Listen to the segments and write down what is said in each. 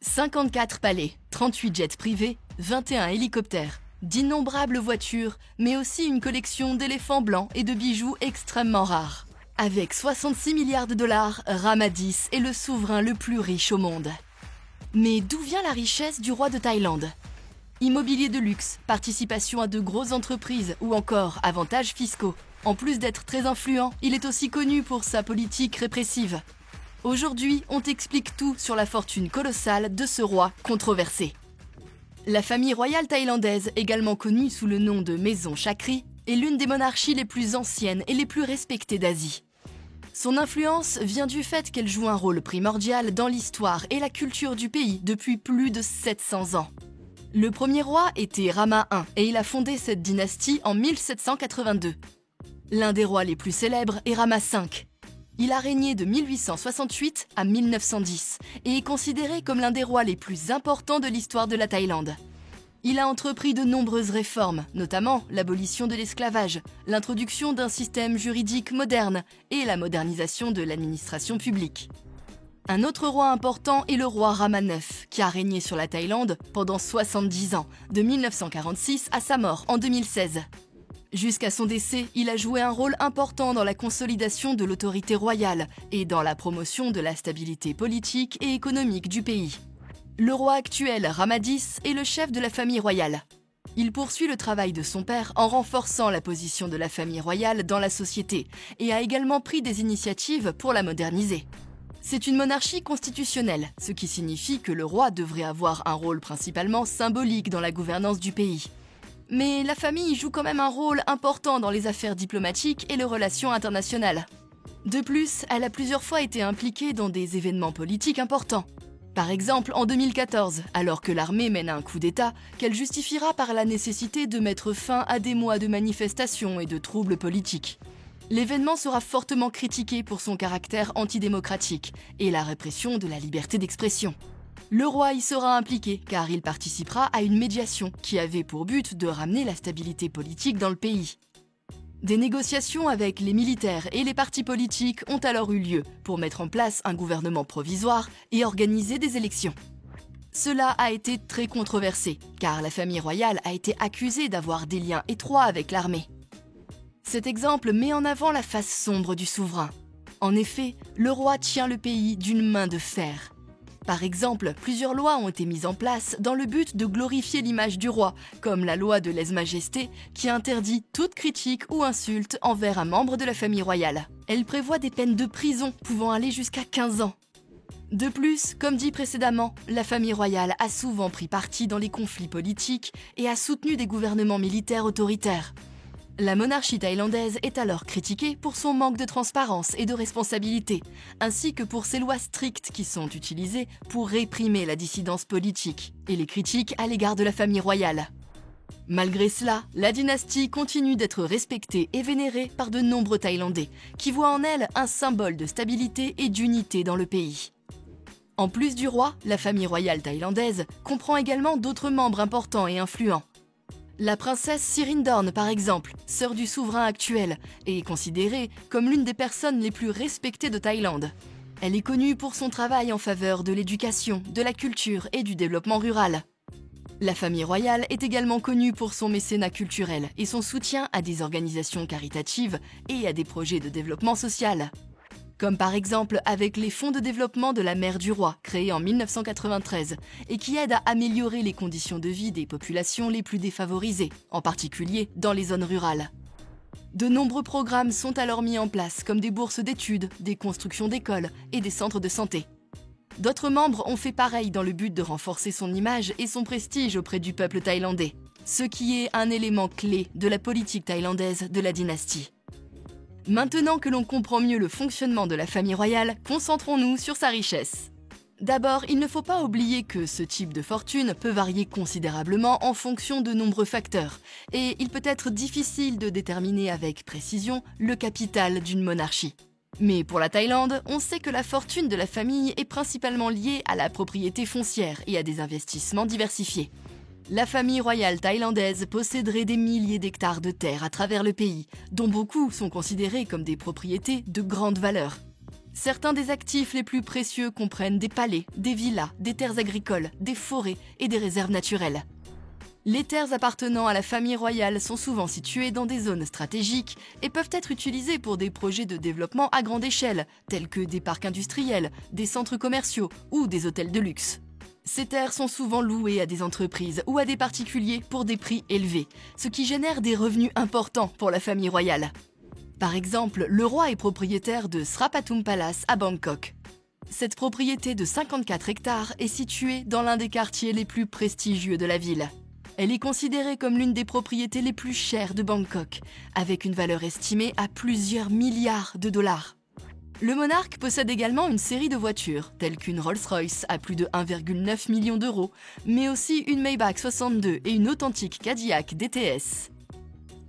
54 palais, 38 jets privés, 21 hélicoptères, d'innombrables voitures, mais aussi une collection d'éléphants blancs et de bijoux extrêmement rares. Avec 66 milliards de dollars, Ramadi est le souverain le plus riche au monde. Mais d'où vient la richesse du roi de Thaïlande? Immobilier de luxe, participation à de grosses entreprises ou encore avantages fiscaux. En plus d'être très influent, il est aussi connu pour sa politique répressive. Aujourd'hui, on t'explique tout sur la fortune colossale de ce roi controversé. La famille royale thaïlandaise, également connue sous le nom de Maison Chakri, est l'une des monarchies les plus anciennes et les plus respectées d'Asie. Son influence vient du fait qu'elle joue un rôle primordial dans l'histoire et la culture du pays depuis plus de 700 ans. Le premier roi était Rama I et il a fondé cette dynastie en 1782. L'un des rois les plus célèbres est Rama V. Il a régné de 1868 à 1910 et est considéré comme l'un des rois les plus importants de l'histoire de la Thaïlande. Il a entrepris de nombreuses réformes, notamment l'abolition de l'esclavage, l'introduction d'un système juridique moderne et la modernisation de l'administration publique. Un autre roi important est le roi Rama IX, qui a régné sur la Thaïlande pendant 70 ans, de 1946 à sa mort en 2016. Jusqu'à son décès, il a joué un rôle important dans la consolidation de l'autorité royale et dans la promotion de la stabilité politique et économique du pays. Le roi actuel, Ramadi, est le chef de la famille royale. Il poursuit le travail de son père en renforçant la position de la famille royale dans la société et a également pris des initiatives pour la moderniser. C'est une monarchie constitutionnelle, ce qui signifie que le roi devrait avoir un rôle principalement symbolique dans la gouvernance du pays. Mais la famille joue quand même un rôle important dans les affaires diplomatiques et les relations internationales. De plus, elle a plusieurs fois été impliquée dans des événements politiques importants. Par exemple, en 2014, alors que l'armée mène un coup d'État, qu'elle justifiera par la nécessité de mettre fin à des mois de manifestations et de troubles politiques. L'événement sera fortement critiqué pour son caractère antidémocratique et la répression de la liberté d'expression. Le roi y sera impliqué car il participera à une médiation qui avait pour but de ramener la stabilité politique dans le pays. Des négociations avec les militaires et les partis politiques ont alors eu lieu pour mettre en place un gouvernement provisoire et organiser des élections. Cela a été très controversé car la famille royale a été accusée d'avoir des liens étroits avec l'armée. Cet exemple met en avant la face sombre du souverain. En effet, le roi tient le pays d'une main de fer. Par exemple, plusieurs lois ont été mises en place dans le but de glorifier l'image du roi, comme la loi de lèse-majesté qui interdit toute critique ou insulte envers un membre de la famille royale. Elle prévoit des peines de prison pouvant aller jusqu'à 15 ans. De plus, comme dit précédemment, la famille royale a souvent pris parti dans les conflits politiques et a soutenu des gouvernements militaires autoritaires. La monarchie thaïlandaise est alors critiquée pour son manque de transparence et de responsabilité, ainsi que pour ses lois strictes qui sont utilisées pour réprimer la dissidence politique et les critiques à l'égard de la famille royale. Malgré cela, la dynastie continue d'être respectée et vénérée par de nombreux Thaïlandais, qui voient en elle un symbole de stabilité et d'unité dans le pays. En plus du roi, la famille royale thaïlandaise comprend également d'autres membres importants et influents. La princesse Sirindorn, par exemple, sœur du souverain actuel, est considérée comme l'une des personnes les plus respectées de Thaïlande. Elle est connue pour son travail en faveur de l'éducation, de la culture et du développement rural. La famille royale est également connue pour son mécénat culturel et son soutien à des organisations caritatives et à des projets de développement social. Comme par exemple avec les fonds de développement de la mère du roi, créés en 1993, et qui aident à améliorer les conditions de vie des populations les plus défavorisées, en particulier dans les zones rurales. De nombreux programmes sont alors mis en place, comme des bourses d'études, des constructions d'écoles et des centres de santé. D'autres membres ont fait pareil dans le but de renforcer son image et son prestige auprès du peuple thaïlandais, ce qui est un élément clé de la politique thaïlandaise de la dynastie. Maintenant que l'on comprend mieux le fonctionnement de la famille royale, concentrons-nous sur sa richesse. D'abord, il ne faut pas oublier que ce type de fortune peut varier considérablement en fonction de nombreux facteurs, et il peut être difficile de déterminer avec précision le capital d'une monarchie. Mais pour la Thaïlande, on sait que la fortune de la famille est principalement liée à la propriété foncière et à des investissements diversifiés. La famille royale thaïlandaise posséderait des milliers d'hectares de terre à travers le pays, dont beaucoup sont considérés comme des propriétés de grande valeur. Certains des actifs les plus précieux comprennent des palais, des villas, des terres agricoles, des forêts et des réserves naturelles. Les terres appartenant à la famille royale sont souvent situées dans des zones stratégiques et peuvent être utilisées pour des projets de développement à grande échelle, tels que des parcs industriels, des centres commerciaux ou des hôtels de luxe. Ces terres sont souvent louées à des entreprises ou à des particuliers pour des prix élevés, ce qui génère des revenus importants pour la famille royale. Par exemple, le roi est propriétaire de Srapatum Palace à Bangkok. Cette propriété de 54 hectares est située dans l'un des quartiers les plus prestigieux de la ville. Elle est considérée comme l'une des propriétés les plus chères de Bangkok, avec une valeur estimée à plusieurs milliards de dollars. Le monarque possède également une série de voitures, telles qu'une Rolls-Royce à plus de 1,9 million d'euros, mais aussi une Maybach 62 et une authentique Cadillac DTS.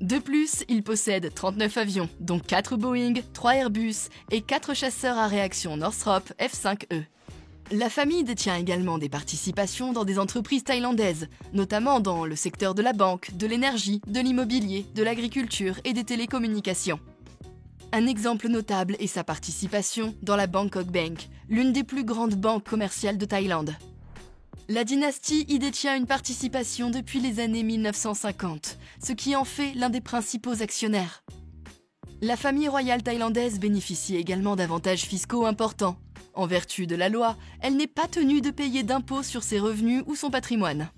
De plus, il possède 39 avions, dont 4 Boeing, 3 Airbus et 4 chasseurs à réaction Northrop F-5E. La famille détient également des participations dans des entreprises thaïlandaises, notamment dans le secteur de la banque, de l'énergie, de l'immobilier, de l'agriculture et des télécommunications. Un exemple notable est sa participation dans la Bangkok Bank, l'une des plus grandes banques commerciales de Thaïlande. La dynastie y détient une participation depuis les années 1950, ce qui en fait l'un des principaux actionnaires. La famille royale thaïlandaise bénéficie également d'avantages fiscaux importants. En vertu de la loi, elle n'est pas tenue de payer d'impôts sur ses revenus ou son patrimoine.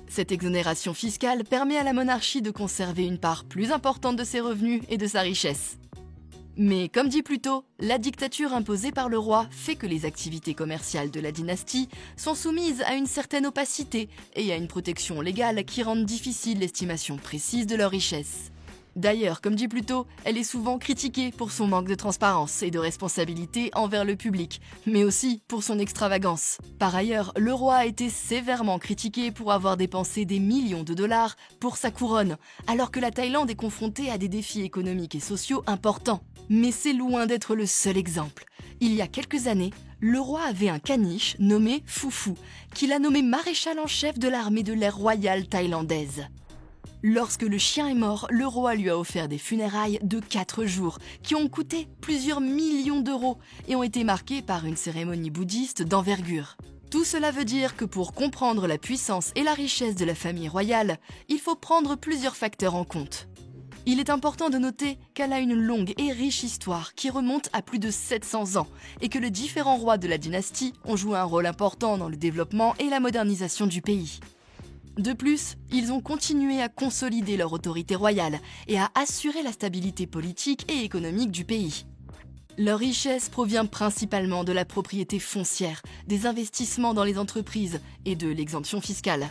Cette exonération fiscale permet à la monarchie de conserver une part plus importante de ses revenus et de sa richesse. Mais comme dit plus tôt, la dictature imposée par le roi fait que les activités commerciales de la dynastie sont soumises à une certaine opacité et à une protection légale qui rendent difficile l'estimation précise de leur richesse. D'ailleurs, comme dit plus tôt, elle est souvent critiquée pour son manque de transparence et de responsabilité envers le public, mais aussi pour son extravagance. Par ailleurs, le roi a été sévèrement critiqué pour avoir dépensé des millions de dollars pour sa couronne, alors que la Thaïlande est confrontée à des défis économiques et sociaux importants. Mais c'est loin d'être le seul exemple. Il y a quelques années, le roi avait un caniche nommé Foufou, qu'il a nommé maréchal en chef de l'armée de l'air royale thaïlandaise. Lorsque le chien est mort, le roi lui a offert des funérailles de 4 jours, qui ont coûté plusieurs millions d'euros et ont été marquées par une cérémonie bouddhiste d'envergure. Tout cela veut dire que pour comprendre la puissance et la richesse de la famille royale, il faut prendre plusieurs facteurs en compte. Il est important de noter qu'elle a une longue et riche histoire qui remonte à plus de 700 ans et que les différents rois de la dynastie ont joué un rôle important dans le développement et la modernisation du pays. De plus, ils ont continué à consolider leur autorité royale et à assurer la stabilité politique et économique du pays. Leur richesse provient principalement de la propriété foncière, des investissements dans les entreprises et de l'exemption fiscale.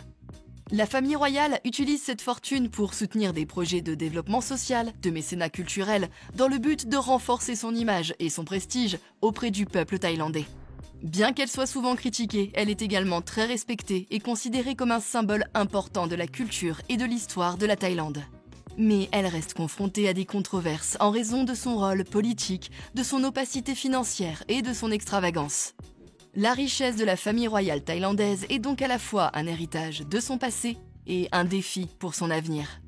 La famille royale utilise cette fortune pour soutenir des projets de développement social, de mécénat culturel, dans le but de renforcer son image et son prestige auprès du peuple thaïlandais. Bien qu'elle soit souvent critiquée, elle est également très respectée et considérée comme un symbole important de la culture et de l'histoire de la Thaïlande. Mais elle reste confrontée à des controverses en raison de son rôle politique, de son opacité financière et de son extravagance. La richesse de la famille royale thaïlandaise est donc à la fois un héritage de son passé et un défi pour son avenir.